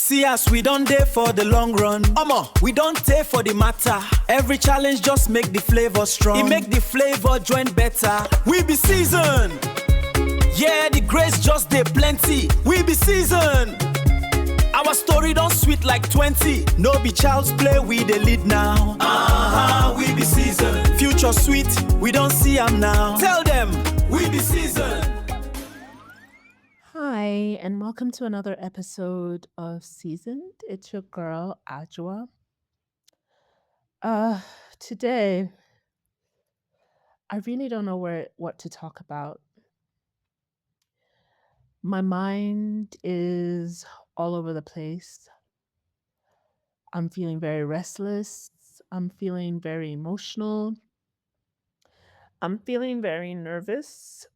See us, we don't dare for the long run. Omo, we don't take for the matter. Every challenge just make the flavor strong. It make the flavor join better. We be seasoned. Yeah, the grace just dey plenty. We be seasoned. Our story don't sweet like 20. No be child's play, we the lead now. We be seasoned. Future sweet, we don't see them now. Tell them, we be seasoned. Hi, and welcome to another episode of Seasoned. It's your girl, Ajwa. Today, I really don't know what to talk about. My mind is all over the place. I'm feeling very restless. I'm feeling very emotional. I'm feeling very nervous.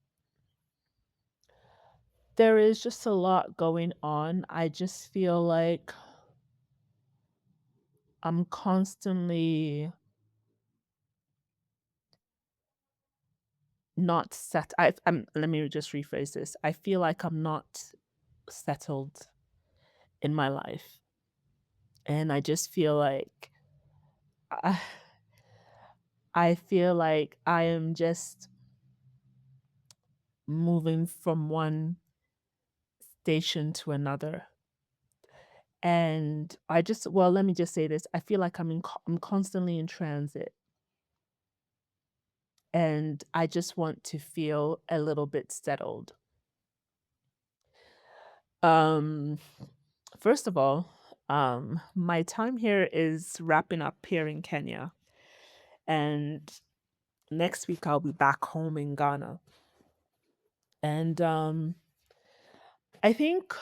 There is just a lot going on. I just feel like I'm constantly not set. Let me just rephrase this. I feel like I'm not settled in my life, and I just feel like I, I feel like I am just moving from one station to another. And let me just say this. I feel like I'm constantly in transit, and I just want to feel a little bit settled. Um, First of all, my time here is wrapping up here in Kenya, and next week I'll be back home in Ghana. And I think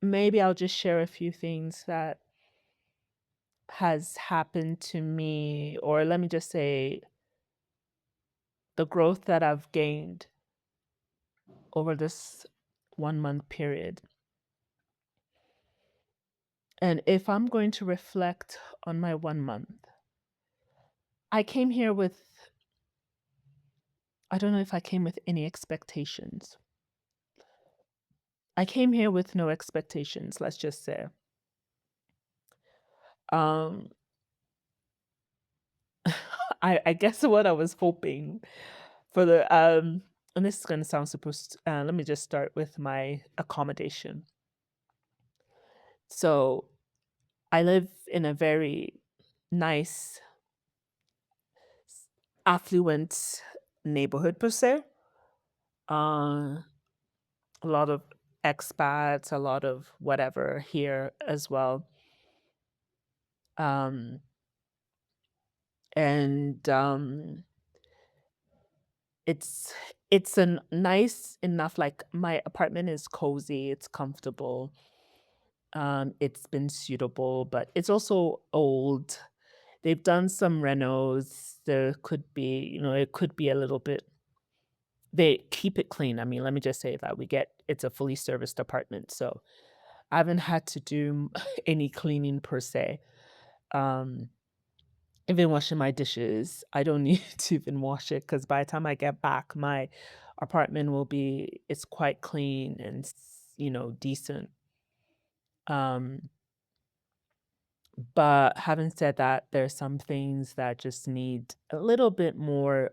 maybe I'll just share a few things that has happened to me, or let me just say the growth that I've gained over this 1 month period. And if I'm going to reflect on my 1 month, I came here with, I don't know if I came with any expectations. I came here with no expectations, let's just say. Um, I guess what I was hoping for and this is going to sound supposed. Let me just start with my accommodation. So I live in a very nice, affluent neighborhood per se. Uh, a lot of expats, a lot of whatever here as well. Um, and it's it's a nice enough, like, my apartment is cozy, it's comfortable. It's been suitable, but it's also old. They've done some renos. There could be, it could be a little bit. They keep it clean. I mean, let me just say that it's a fully serviced apartment, so I haven't had to do any cleaning per se. Um, Even washing my dishes, I don't need to even wash it because by the time I get back, my apartment will be it's quite clean and decent. Um, but having said that, there's some things that just need a little bit more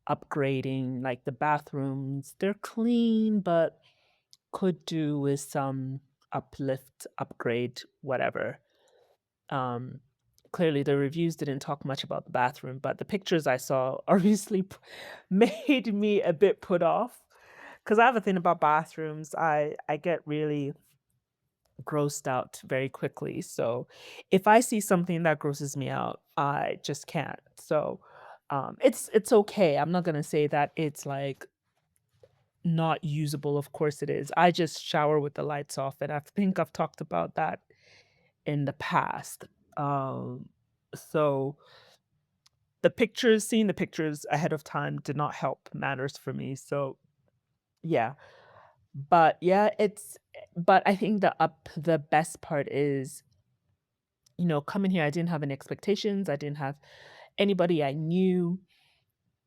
upgrading, like the bathrooms. They're clean, but could do with some uplift, upgrade, whatever. Um, Clearly, the reviews didn't talk much about the bathroom, but the pictures I saw obviously made me a bit put off because I have a thing about bathrooms. I get really grossed out very quickly. So if I see something that grosses me out, I just can't. So it's okay. I'm not gonna say that it's like not usable. Of course it is. I just shower with the lights off, and I think I've talked about that in the past. Um, so seeing the pictures ahead of time did not help matters for me. So yeah, but I think the best part is, coming here. I didn't have any expectations. I didn't have anybody I knew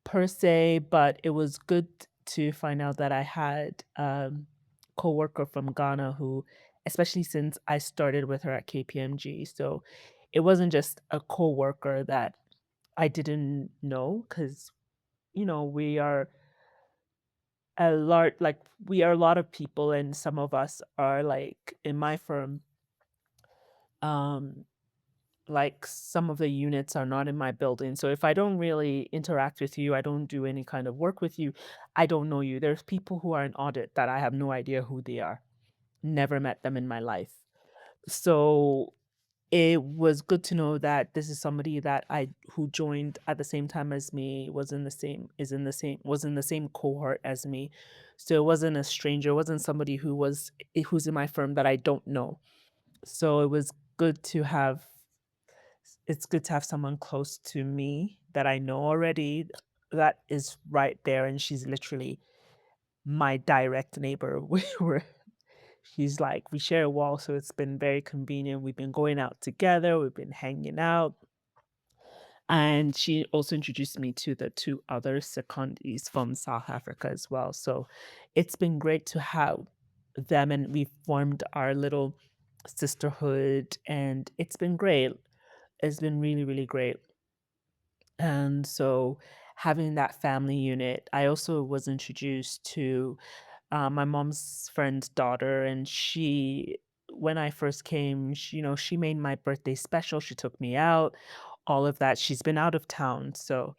per se, but it was good to find out that I had coworker from Ghana who especially since I started with her at KPMG. So it wasn't just a coworker that I didn't know because, we are we are a lot of people, and some of us are like in my firm, um, like some of the units are not in my building. So if I don't really interact with you, I don't do any kind of work with you, I don't know you. There's people who are in audit that I have no idea who they are. Never met them in my life. So it was good to know that this is somebody that I who joined at the same time as me, was in the same cohort as me. So it wasn't a stranger, it wasn't somebody who's in my firm that I don't know. So it was good to have it's good to have someone close to me that I know already that is right there, and she's literally my direct neighbor. She's like, we share a wall, so it's been very convenient. We've been going out together, we've been hanging out. And she also introduced me to the two other secondees from South Africa as well. So it's been great to have them, and we formed our little sisterhood, and it's been great. It's been really, really great. And so having that family unit, I also was introduced to my mom's friend's daughter, and when I first came, she made my birthday special. She took me out, all of that. She's been out of town, so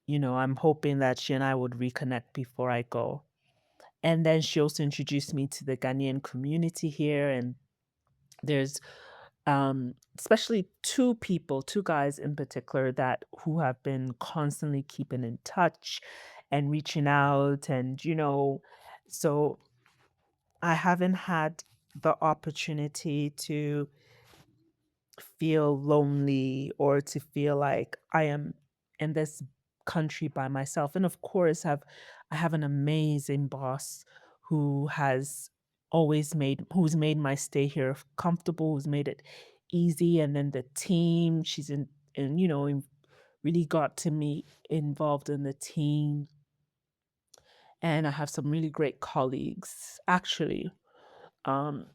I'm hoping that she and I would reconnect before I go. And then she also introduced me to the Ghanaian community here, and there's especially two guys in particular that who have been constantly keeping in touch and reaching out, and so I haven't had the opportunity to feel lonely or to feel like I am in this country by myself. And of course, I have an amazing boss who has who's made my stay here comfortable, who's made it easy. And then the team, she's in and really got to me involved in the team. And I have some really great colleagues. Actually, um,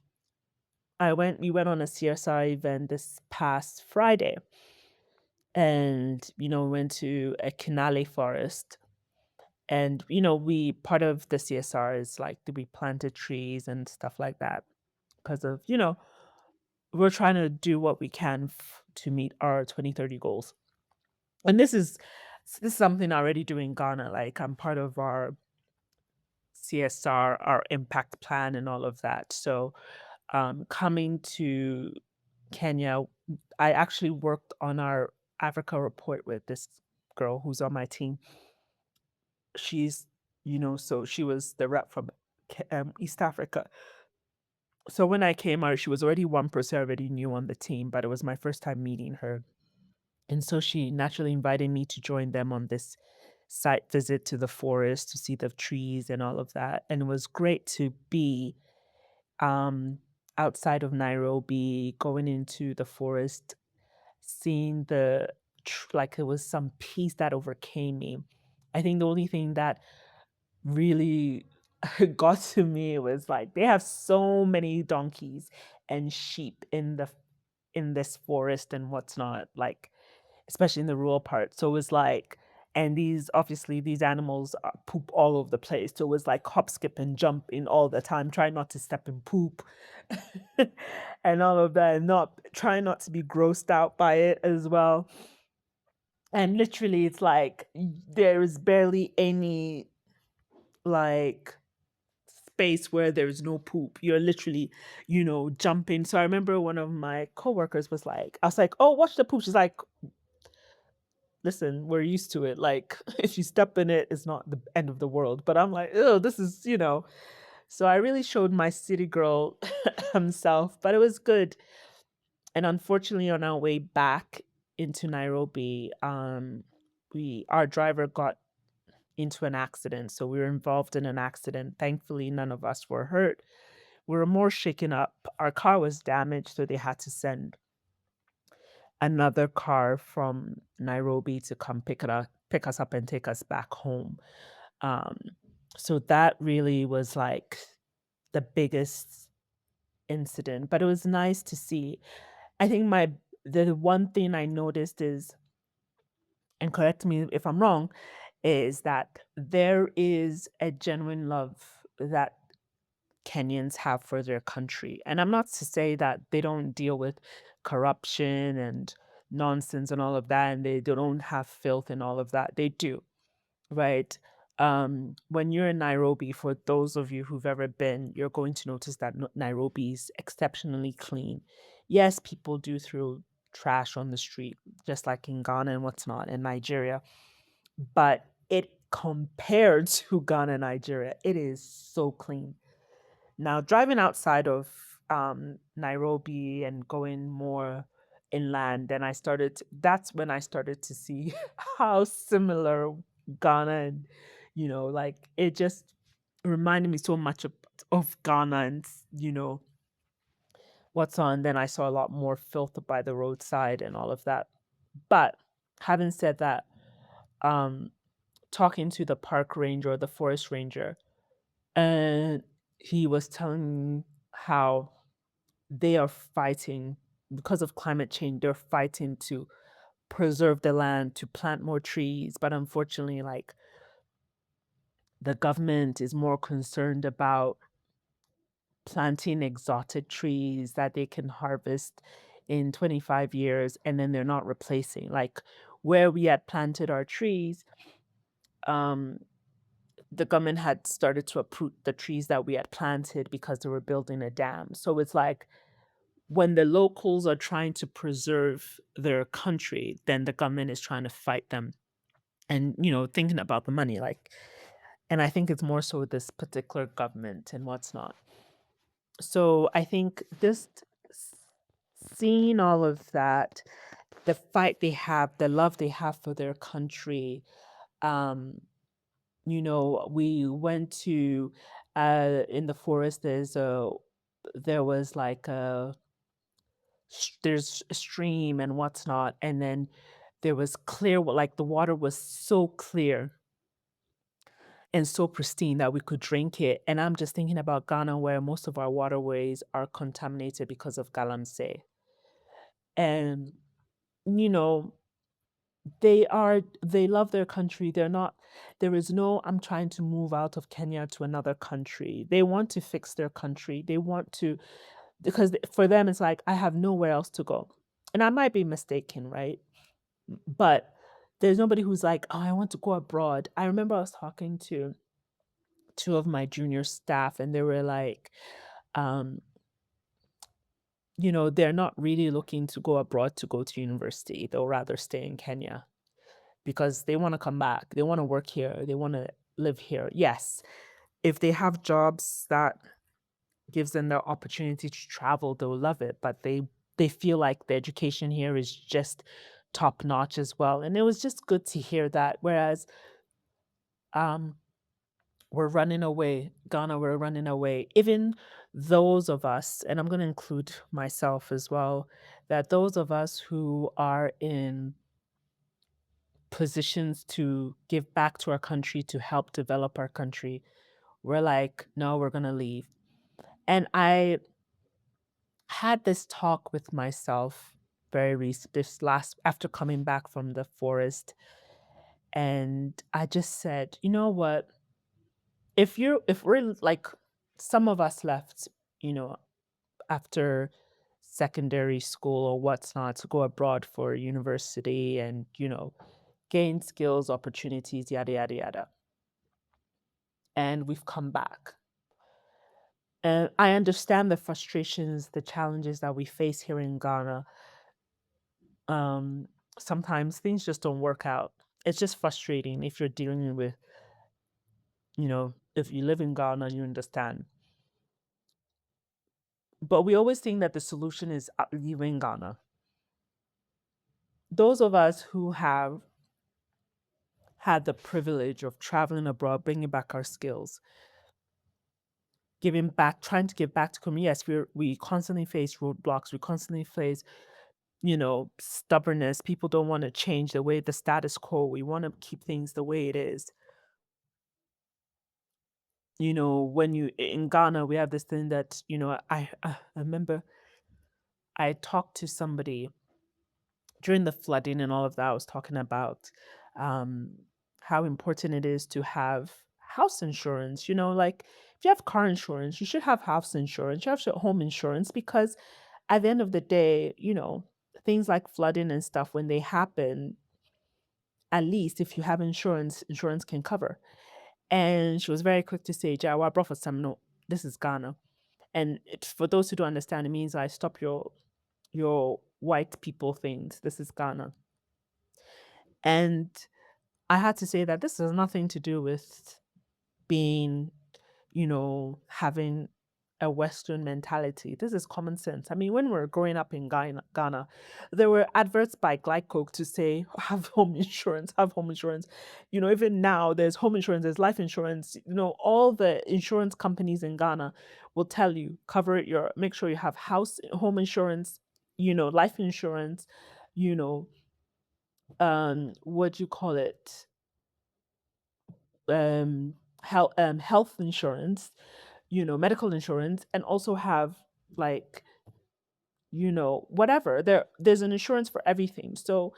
we went on a CSR event this past Friday, and we went to a Kinale forest, and we part of the CSR is like we planted trees and stuff like that because of we're trying to do what we can to meet our 2030 goals. And this is something I already do in Ghana. Like, I'm part of our CSR, our impact plan, and all of that. So coming to Kenya, I actually worked on our Africa report with this girl who's on my team. She's, so she was the rep from East Africa. So when I came out, she was already one person I already knew on the team, but it was my first time meeting her. And so she naturally invited me to join them on this site visit to the forest to see the trees and all of that. And it was great to be um, outside of Nairobi, going into the forest, seeing like it was some peace that overcame me. I think the only thing that really got to me was like they have so many donkeys and sheep in this forest and what's not, like especially in the rural part. So it was like, and these animals poop all over the place. So it was like hop, skip, and jump in all the time, try not to step in poop and all of that, and not try not to be grossed out by it as well. And literally, it's like there is barely any like space where there's no poop. You're literally, jumping. So I remember one of my coworkers was like, I was like, "Oh, watch the poop." She's like, "Listen, we're used to it. Like, if you step in it, it's not the end of the world." But I'm like, "Oh, this is." So I really showed my city girl himself, but it was good. And unfortunately, on our way back into Nairobi, our driver got into an accident. So we were involved in an accident. Thankfully, none of us were hurt. We were more shaken up. Our car was damaged, so they had to send another car from Nairobi to come pick us up and take us back home. Um, so that really was like the biggest incident, but it was nice to see. I think the one thing I noticed is, and correct me if I'm wrong, is that there is a genuine love that Kenyans have for their country. And I'm not to say that they don't deal with corruption and nonsense and all of that, and they don't have filth and all of that. They do, right? When you're in Nairobi, for those of you who've ever been, you're going to notice that Nairobi is exceptionally clean. Yes, people do throw trash on the street, just like in Ghana and what's not, in Nigeria, but it compared to Ghana and Nigeria, it is so clean. Now, driving outside of Nairobi and going more inland, then that's when I started to see how similar Ghana and, like it just reminded me so much of Ghana and, what's on. Then I saw a lot more filth by the roadside and all of that. But having said that, um, talking to the park ranger or the forest ranger, and he was telling me how they are fighting because of climate change. They're fighting to preserve the land, to plant more trees. But unfortunately, like the government is more concerned about planting exotic trees that they can harvest in 25 years and then they're not replacing. Like where we had planted our trees, um, the government had started to uproot the trees that we had planted because they were building a dam. So it's like when the locals are trying to preserve their country, then the government is trying to fight them and, thinking about the money. Like, and I think it's more so this particular government and what's not. So I think s- seeing all of that, the fight they have, the love they have for their country, um, we went to in the forest. There was like there's a stream and what's not, and then there was clear, like the water was so clear and so pristine that we could drink it. And I'm just thinking about Ghana, where most of our waterways are contaminated because of galamsey. And you know, they love their country. There is no I'm trying to move out of Kenya to another country. They want to fix their country. They want to, because for them it's like I have nowhere else to go. And I might be mistaken, right? But there's nobody who's like, "Oh, I want to go abroad." I remember I was talking to two of my junior staff and they were like, um, they're not really looking to go abroad to go to university. They'll rather stay in Kenya because they want to come back. They want to work here. They want to live here. Yes, if they have jobs that gives them the opportunity to travel, they'll love it. But they feel like the education here is just top notch as well. And it was just good to hear that. Whereas um we're running away, Ghana, we're running away. Even those of us, and I'm going to include myself as well, that those of us who are in positions to give back to our country, to help develop our country, we're like, no, we're going to leave. And I had this talk with myself very recent, this last, after coming back from the forest. And I just said, you know what? If we're like, some of us left, you know, after secondary school or what's not to go abroad for university and, gain skills, opportunities, yada, yada, yada. And we've come back. And I understand the frustrations, the challenges that we face here in Ghana. Um, Sometimes things just don't work out. It's just frustrating if you're dealing with, if you live in Ghana, you understand. But we always think that the solution is leaving Ghana. Those of us who have had the privilege of traveling abroad, bringing back our skills, giving back, trying to give back to community. Yes, we constantly face roadblocks. We constantly face, stubbornness. People don't want to change the status quo. We want to keep things the way it is. when you in Ghana, we have this thing that, I remember I talked to somebody during the flooding and all of that. I was talking about um, how important it is to have house insurance. Like if you have car insurance, you should have house insurance, you have home insurance, because at the end of the day, things like flooding and stuff, when they happen, at least if you have insurance, insurance can cover. And she was very quick to say, Jawa, bro, for some, no, this is Ghana. And for those who don't understand, it means I stop your white people things. This is Ghana. And I had to say that this has nothing to do with being, having a Western mentality. This is common sense. I mean, when we are growing up in Ghana, there were adverts by Glycoke to say, have home insurance, have home insurance. Even now, there's home insurance, there's life insurance. All the insurance companies in Ghana will tell you, make sure you have home insurance, life insurance, you know, what do you call it? Health insurance, medical insurance, and also have, like, whatever. There's an insurance for everything. So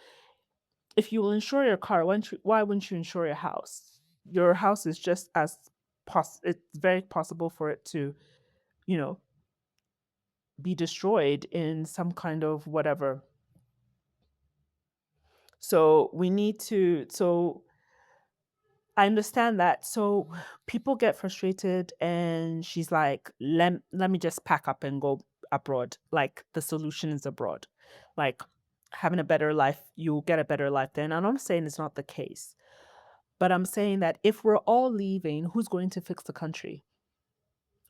if you will insure your car, why wouldn't you insure your house? Your house is just as it's very possible for it to, you know, be destroyed in some kind of whatever. So we need to so I understand that. So people get frustrated, and she's like, let me just pack up and go abroad. Like the solution is abroad. Like having a better life, you'll get a better life then. And I'm saying it's not the case. But I'm saying that if we're all leaving, who's going to fix the country?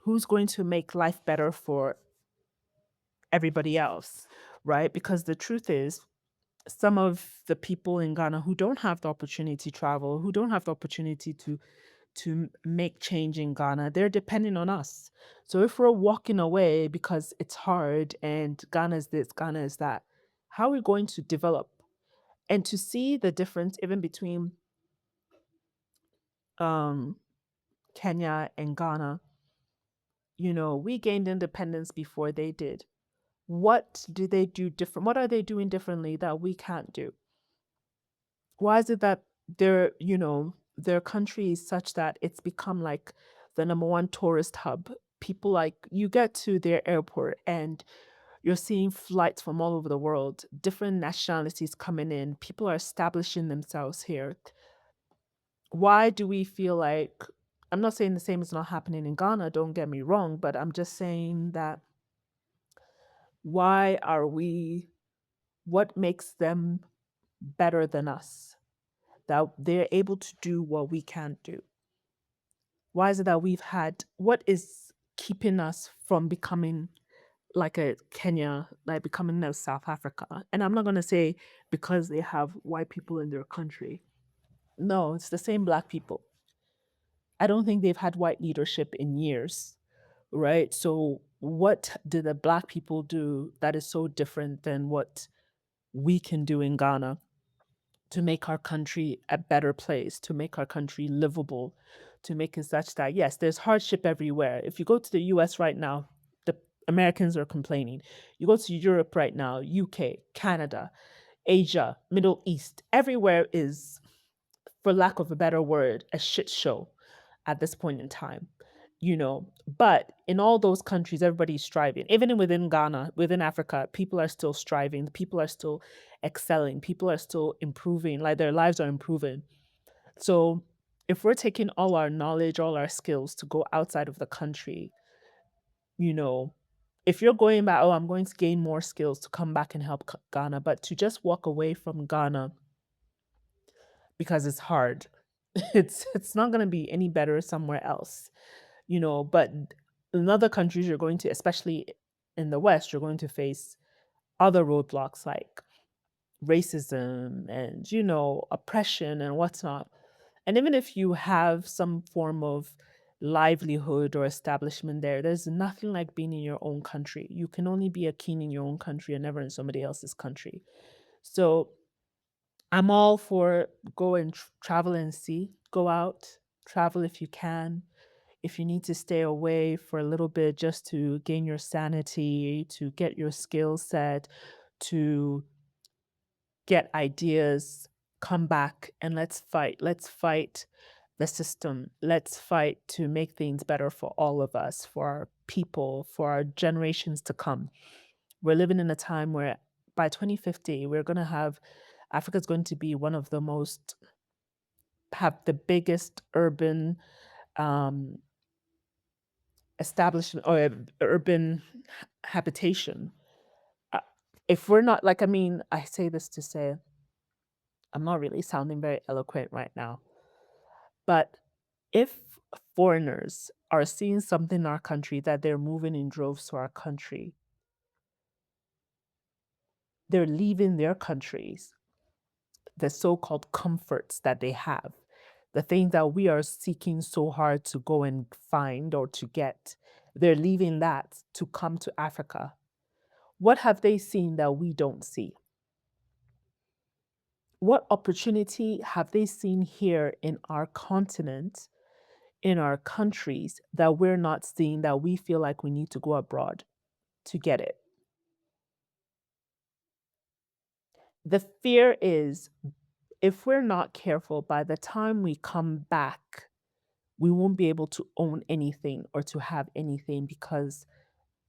Who's going to make life better for everybody else? Right? Because the truth is, some of the people in Ghana who don't have the opportunity to travel, who don't have the opportunity to make change in Ghana, they're depending on us. So if we're walking away because it's hard and Ghana is this, Ghana is that, how are we going to develop? And to see the difference even between um, Kenya and Ghana, we gained independence before they did. What do they do different? What are they doing differently that we can't do? Why is it that their country is such that it's become like the number one tourist hub? People, like, you get to their airport and you're seeing flights from all over the world, different nationalities coming in. People are establishing themselves here. Why do we feel like, I'm not saying the same is not happening in Ghana, don't get me wrong, but I'm just saying that why are we, what makes them better than us? That they're able to do what we can't do? Why is it that what is keeping us from becoming like a Kenya, like becoming a South Africa? And I'm not going to say because they have white people in their country. No, it's the same black people. I don't think they've had white leadership in years, right? So, what did the black people do that is so different than what we can do in Ghana to make our country a better place, to make our country livable, to make it such that, yes, there's hardship everywhere. If you go to the US right now, the Americans are complaining. You go to Europe right now, UK, Canada, Asia, Middle East, everywhere is, for lack of a better word, a shit show at this point in time. But in all those countries, everybody's striving. Even within Ghana, within Africa, people are still striving, people are still excelling, people are still improving, like their lives are improving. So if we're taking all our knowledge, all our skills to go outside of the country, you know if you're going back, oh, I'm going to gain more skills to come back and help Ghana, but to just walk away from Ghana because it's hard, it's not going to be any better somewhere else. But in other countries, you're going to, especially in the West, you're going to face other roadblocks like racism and, oppression and whatnot. And even if you have some form of livelihood or establishment there, there's nothing like being in your own country. You can only be a king in your own country and never in somebody else's country. So I'm all for go and travel and see, go out, travel if you can, if you need to stay away for a little bit just to gain your sanity, to get your skill set, to get ideas, come back and let's fight. Let's fight the system. Let's fight to make things better for all of us, for our people, for our generations to come. We're living in a time where by 2050, we're going to have Africa's going to be one of the most, have the biggest urban um, establishment or urban habitation. Uh, If we're not, like, I mean, I say this to say, I'm not really sounding very eloquent right now, but if foreigners are seeing something in our country that they're moving in droves to our country, they're leaving their countries, the so-called comforts that they have, the things that we are seeking so hard to go and find or to get, they're leaving that to come to Africa. What have they seen that we don't see? What opportunity have they seen here in our continent, in our countries, that we're not seeing, that we feel like we need to go abroad to get it? The fear is, if we're not careful, by the time we come back, we won't be able to own anything or to have anything, because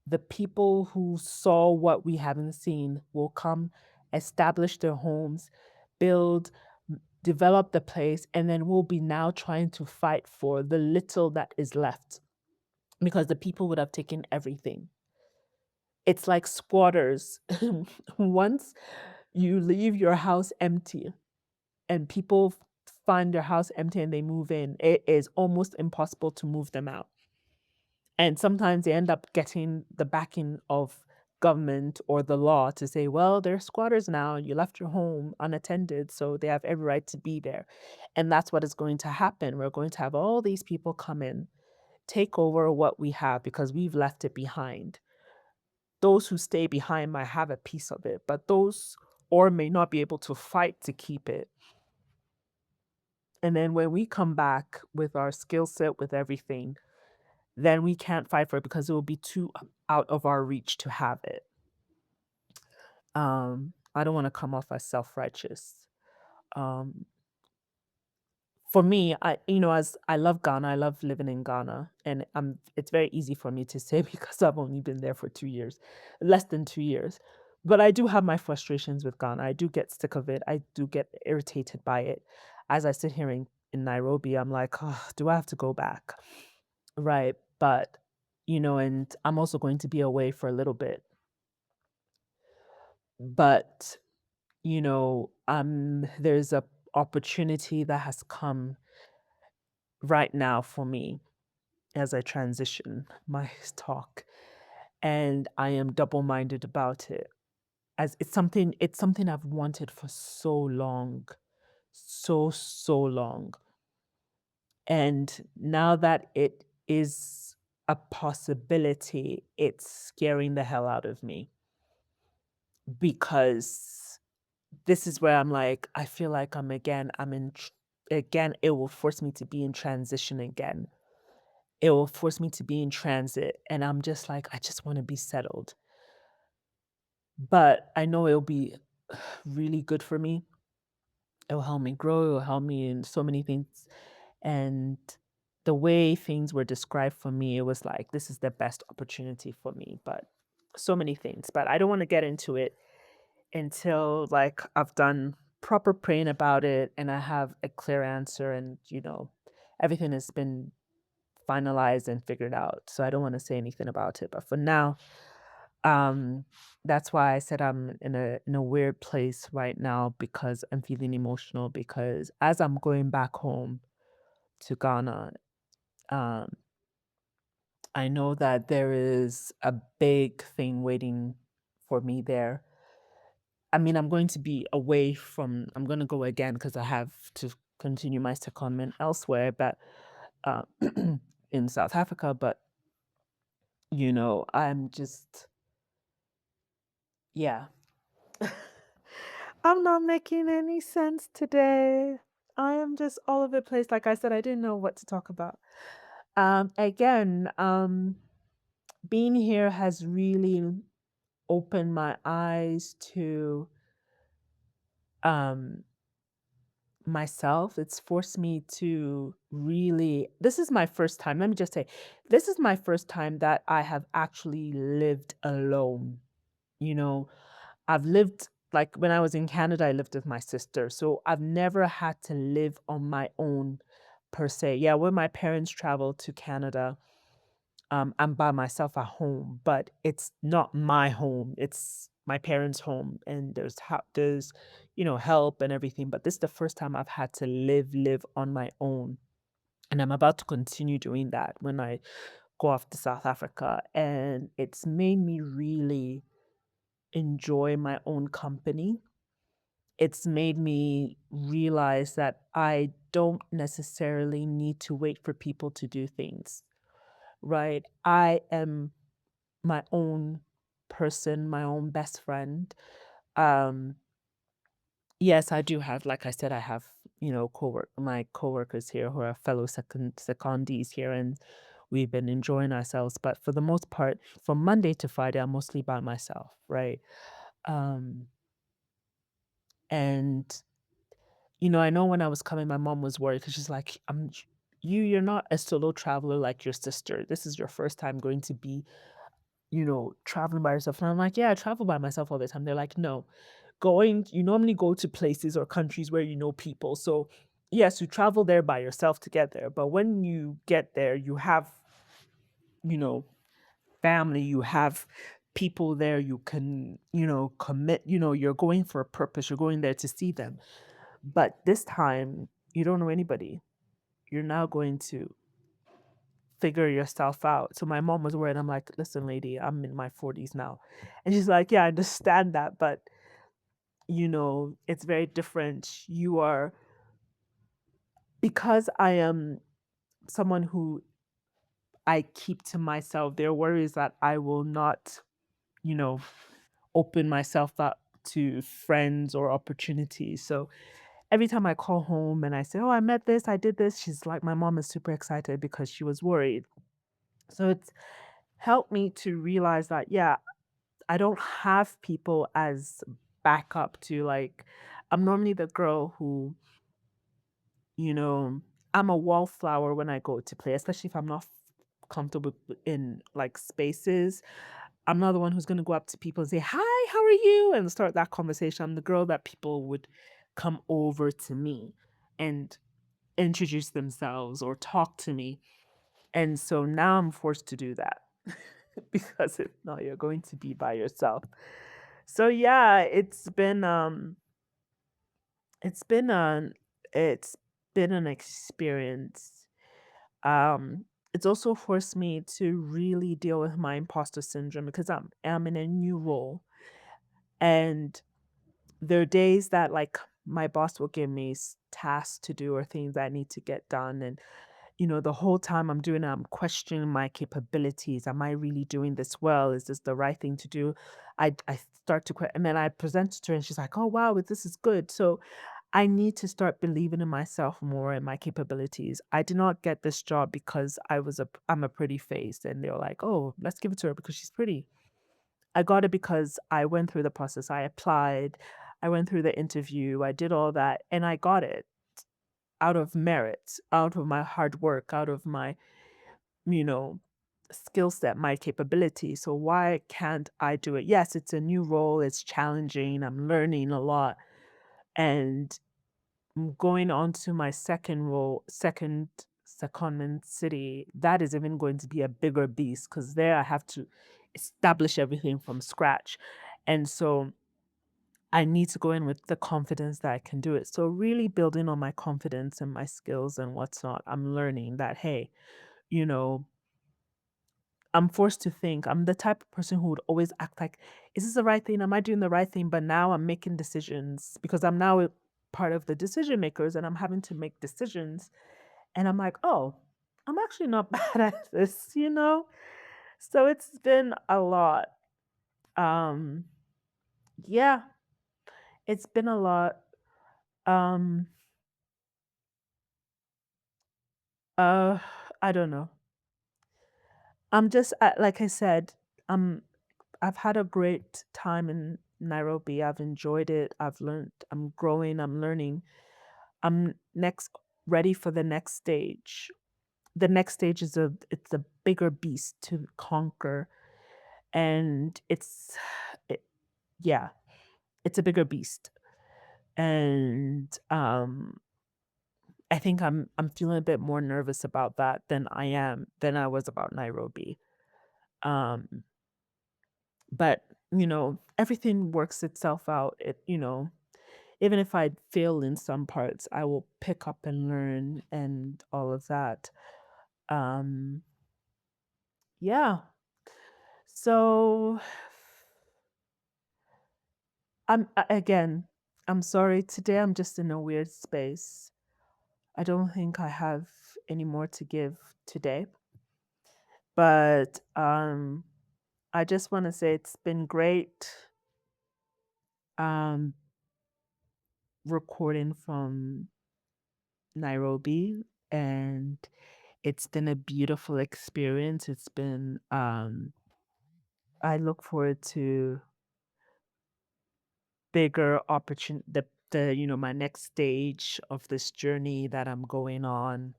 the people who saw what we haven't seen will come, establish their homes, build, develop the place, and then we'll be now trying to fight for the little that is left because the people would have taken everything. It's like squatters. Once you leave your house empty and people find their house empty and they move in, it is almost impossible to move them out. And sometimes they end up getting the backing of government or the law to say, well, they're squatters now. You left your home unattended, so they have every right to be there. And that's what is going to happen. We're going to have all these people come in, take over what we have because we've left it behind. Those who stay behind might have a piece of it, but those or may not be able to fight to keep it. And then when we come back with our skill set, with everything, then we can't fight for it because it will be too out of our reach to have it. I don't want to come off as self-righteous. Um, for me, as I love Ghana, I love living in Ghana, and it's very easy for me to say because I've only been there for 2 years, less than 2 years. But I do have my frustrations with Ghana. I do get sick of it. I do get irritated by it. As I sit here in Nairobi, I'm like, oh, do I have to go back? Right. But, and I'm also going to be away for a little bit. But, there's a opportunity that has come right now for me as I transition my talk. And I am double-minded about it. As it's something I've wanted for so long. So long. And now that it is a possibility, it's scaring the hell out of me because this is where I'm like, I feel like again, it will force me to be in transition again. It will force me to be in transit. And I'm just like, I just want to be settled. But I know it'll be really good for me. It will help me grow. It will help me in so many things. And the way things were described for me, it was like, this is the best opportunity for me. But so many things. But I don't want to get into it until like I've done proper praying about it and I have a clear answer and everything has been finalized and figured out. So I don't want to say anything about it. But for now, that's why I said I'm in a weird place right now because I'm feeling emotional because as I'm going back home to Ghana, um, I know that there is a big thing waiting for me there. I mean, I'm going to go again because I have to continue my secondment elsewhere, but uh, in South Africa. But, I'm just, yeah. I'm not making any sense today. I am just all over the place. Like I said, I didn't know what to talk about. Again, being here has really opened my eyes to um, myself. It's forced me to really, this is my first time. Let me just say, this is my first time that I have actually lived alone. You know, I've lived, like when I was in Canada, I lived with my sister. So I've never had to live on my own per se. Yeah, when my parents traveled to Canada, I'm by myself at home, but it's not my home. It's my parents' home, and there's help and everything. But this is the first time I've had to live on my own, and I'm about to continue doing that when I go off to South Africa. And it's made me really enjoy my own company. It's made me realize that I don't necessarily need to wait for people to do things, right? I am my own person, my own best friend. Um, yes, I do have, like I said, I have, my coworkers here who are fellow secondees here, and we've been enjoying ourselves. But for the most part, from Monday to Friday, I'm mostly by myself, right? Um, and I know when I was coming, my mom was worried because she's like, you're not a solo traveler like your sister. This is your first time going to be, traveling by yourself. And I'm like, yeah, I travel by myself all the time. They're like, no, you normally go to places or countries where you know people. So yes, you travel there by yourself to get there. But when you get there, you have, you know, family, you have people there you can, commit, you're going for a purpose, you're going there to see them. But this time, you don't know anybody. You're now going to figure yourself out. So my mom was worried. I'm like, listen, lady, I'm in my 40s now. And she's like, yeah, I understand that, but it's very different. Because I am someone who I keep to myself, there are worries that I will not, you know, open myself up to friends or opportunities. So every time I call home and I say, oh, I met this, I did this, she's like, my mom is super excited because she was worried. So it's helped me to realize that, yeah, I don't have people as backup to, like, I'm normally the girl who, you know, I'm a wallflower when I go to play, especially if I'm not comfortable in like spaces. I'm not the one who's going to go up to people and say, hi, how are you? And start that conversation. I'm the girl that people would come over to me and introduce themselves or talk to me. And so now I'm forced to do that because if not, you're going to be by yourself. So yeah, it's been an it's been an experience. Um, it's also forced me to really deal with my imposter syndrome because I'm in a new role, and there are days that like my boss will give me tasks to do or things that I need to get done, and the whole time I'm doing it, I'm questioning my capabilities. Am I really doing this well? Is this the right thing to do? I start to and then I present it to her, and she's like, "Oh wow, this is good." So I need to start believing in myself more and my capabilities. I did not get this job because I'm a pretty face, and they're like, "Oh, let's give it to her because she's pretty." I got it because I went through the process. I applied, I went through the interview, I did all that, and I got it out of merit, out of my hard work, out of my, you know, skill set, my capability. So why can't I do it? Yes, it's a new role, it's challenging, I'm learning a lot. And going on to my second secondment city, that is even going to be a bigger beast because there I have to establish everything from scratch. And so I need to go in with the confidence that I can do it. So really building on my confidence and my skills and what's not, I'm learning that, hey, you know, I'm forced to think. I'm the type of person who would always act like, is this the right thing? Am I doing the right thing? But now I'm making decisions because I'm now a part of the decision makers and I'm having to make decisions. And I'm like, oh, I'm actually not bad at this? So it's been a lot. Um, yeah, it's been a lot. Um, uh, I don't know. I'm just like I said, um, I've had a great time in Nairobi. I've enjoyed it. I've learned. I'm growing. I'm learning. I'm next ready for the next stage. The next stage is a bigger beast to conquer, and it, yeah, it's a bigger beast, and I think I'm feeling a bit more nervous about that than I was about Nairobi. Um, but everything works itself out. Even if I fail in some parts, I will pick up and learn and all of that. Um, yeah. So again, I'm sorry. Today I'm just in a weird space. I don't think I have any more to give today. But I just want to say it's been great um recording from Nairobi, and it's been a beautiful experience. It's been I look forward to bigger opportunity the my next stage of this journey that I'm going on.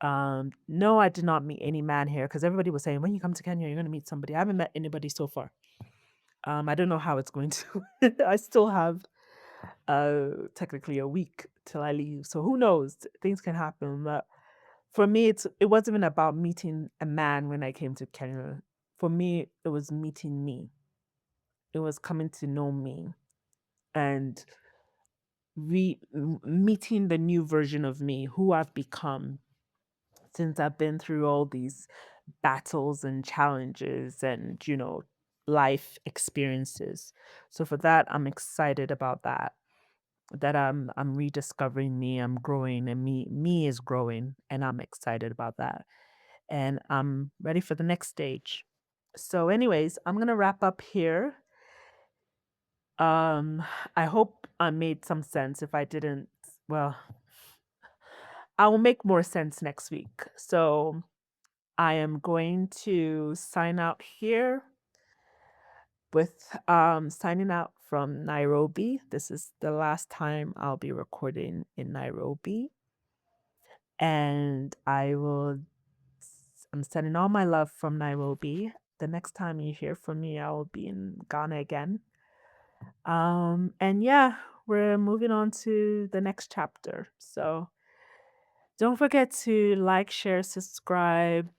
No, I did not meet any man here because everybody was saying when you come to Kenya, you're gonna meet somebody. I haven't met anybody so far. I don't know how it's going to. I still have technically a week till I leave, so who knows? Things can happen. But for me, it wasn't even about meeting a man when I came to Kenya. For me, it was meeting me. It was coming to know me and meeting the new version of me, who I've become since I've been through all these battles and challenges and, life experiences. So for that, I'm excited about that. That I'm rediscovering me, I'm growing, and me is growing, and I'm excited about that. And I'm ready for the next stage. So anyways, I'm going to wrap up here. Um I hope I made some sense. If I didn't, well, I will make more sense next week. So I am going to sign out here with signing out from Nairobi. This is the last time I'll be recording in Nairobi. And I'm sending all my love from Nairobi. The next time you hear from me, I will be in Ghana again. And yeah, we're moving on to the next chapter. So don't forget to like, share, subscribe,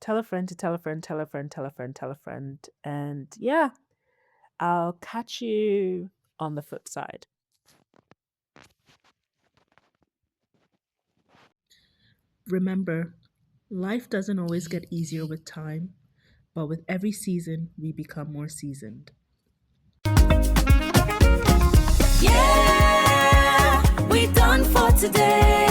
tell a friend to tell a friend, tell a friend, tell a friend, tell a friend. And yeah, I'll catch you on the flip side. Remember, life doesn't always get easier with time, but with every season, we become more seasoned. Yeah, we done for today.